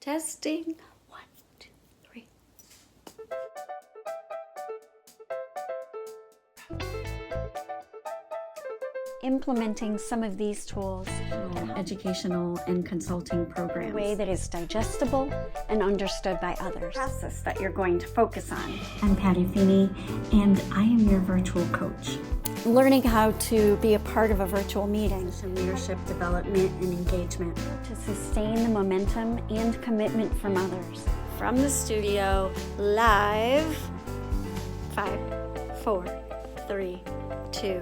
Testing. 1, 2, 3. Implementing some of these tools in educational and consulting programs in a way that is digestible and understood by others. Process that you're going to focus on. I'm Patty Feeney, and I am your virtual coach. Learning how to be a part of a virtual meeting. Leadership development and engagement. To sustain the momentum and commitment from others. From the studio, live. 5, 4, 3, 2,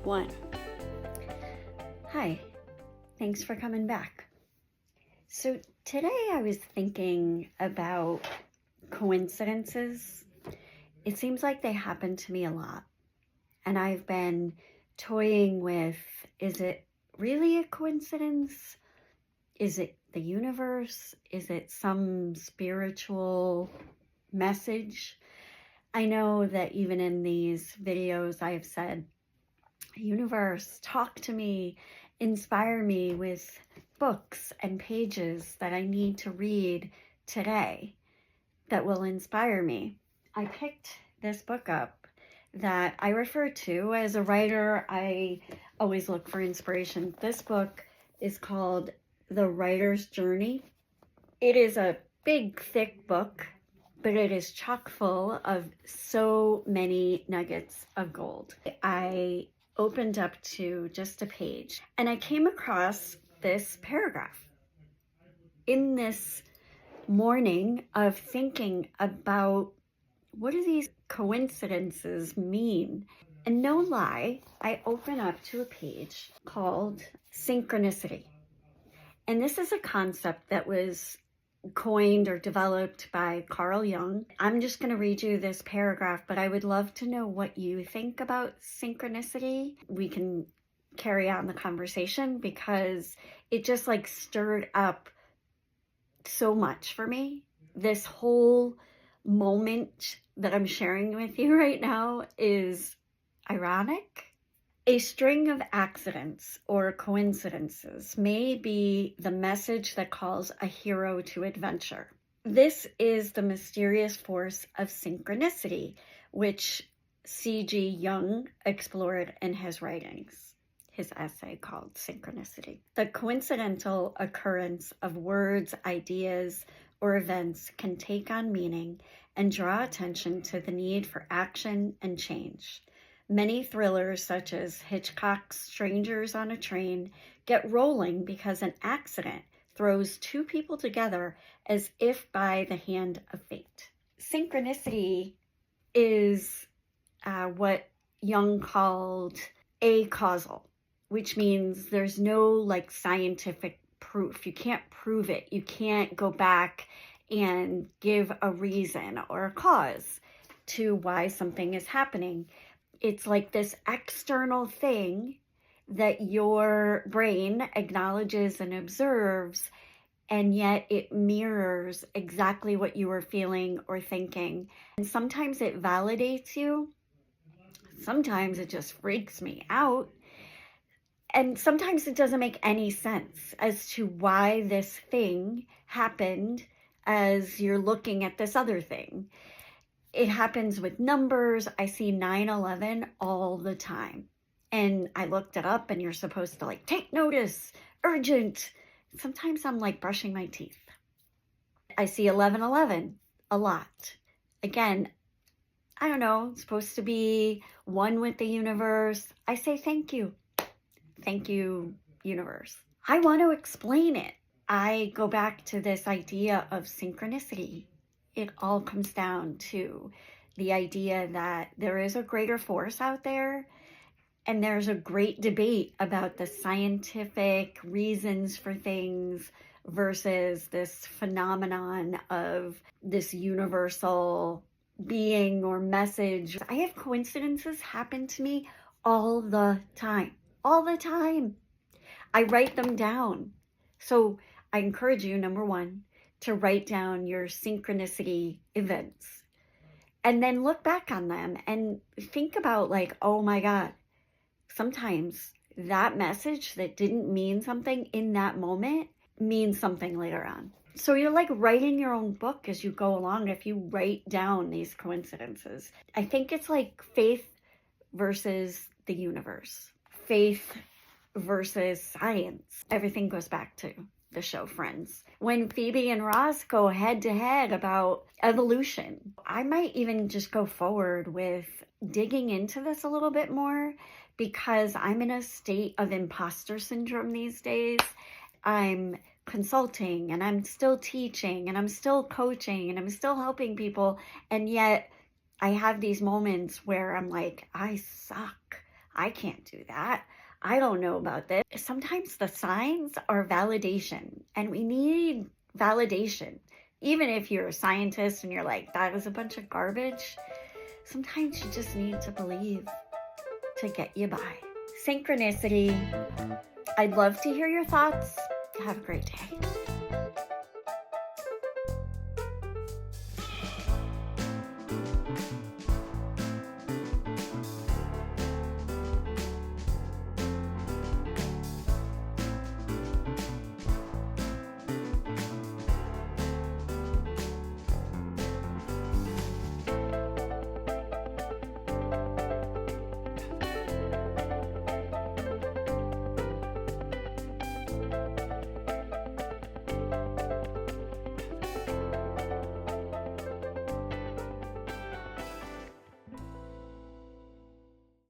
1. Hi, thanks for coming back. So today I was thinking about coincidences. It seems like they happen to me a lot. And I've been toying with, is it really a coincidence? Is it the universe? Is it some spiritual message? I know that even in these videos I've said, universe, talk to me, inspire me with books and pages that I need to read today that will inspire me. I picked this book up that I refer to as a writer. I always look for inspiration. This book is called The Writer's Journey. It is a big, thick book, but it is chock full of so many nuggets of gold. I opened up to just a page and I came across this paragraph. In this morning of thinking about what do these coincidences mean? And no lie, I open up to a page called Synchronicity. And this is a concept that was coined or developed by Carl Jung. I'm just going to read you this paragraph, but I would love to know what you think about synchronicity. We can carry on the conversation because it just like stirred up so much for me. This whole moment that I'm sharing with you right now is ironic. A string of accidents or coincidences may be the message that calls a hero to adventure. This is the mysterious force of synchronicity, which C.G. Jung explored in his writings, his essay called Synchronicity. The coincidental occurrence of words, ideas, or events can take on meaning and draw attention to the need for action and change. Many thrillers, such as Hitchcock's Strangers on a Train, get rolling because an accident throws two people together as if by the hand of fate. Synchronicity is what Jung called acausal, which means there's no like scientific proof. You can't prove it. You can't go back and give a reason or a cause to why something is happening. It's like this external thing that your brain acknowledges and observes, and yet it mirrors exactly what you were feeling or thinking. And sometimes it validates you. Sometimes it just freaks me out. And sometimes it doesn't make any sense as to why this thing happened as you're looking at this other thing. It happens with numbers. I see 9/11 all the time. And I looked it up and you're supposed to like take notice, urgent. Sometimes I'm like brushing my teeth. I see 11/11 a lot. Again, I don't know, it's supposed to be one with the universe. I say thank you. Thank you, universe. I want to explain it. I go back to this idea of synchronicity. It all comes down to the idea that there is a greater force out there, and there's a great debate about the scientific reasons for things versus this phenomenon of this universal being or message. I have coincidences happen to me all the time. All the time. I write them down. So I encourage you, number one, to write down your synchronicity events and then look back on them and think about like, oh my God, sometimes that message that didn't mean something in that moment means something later on. So you're like writing your own book as you go along if you write down these coincidences. I think it's like faith versus the universe, faith versus science. Everything goes back to the show Friends. When Phoebe and Ross go head to head about evolution, I might even just go forward with digging into this a little bit more because I'm in a state of imposter syndrome these days. I'm consulting and I'm still teaching and I'm still coaching and I'm still helping people. And yet I have these moments where I'm like, I suck. I can't do that. I don't know about this. Sometimes the signs are validation, and we need validation. Even if you're a scientist and you're like, that is a bunch of garbage, sometimes you just need to believe to get you by. Synchronicity. I'd love to hear your thoughts. Have a great day.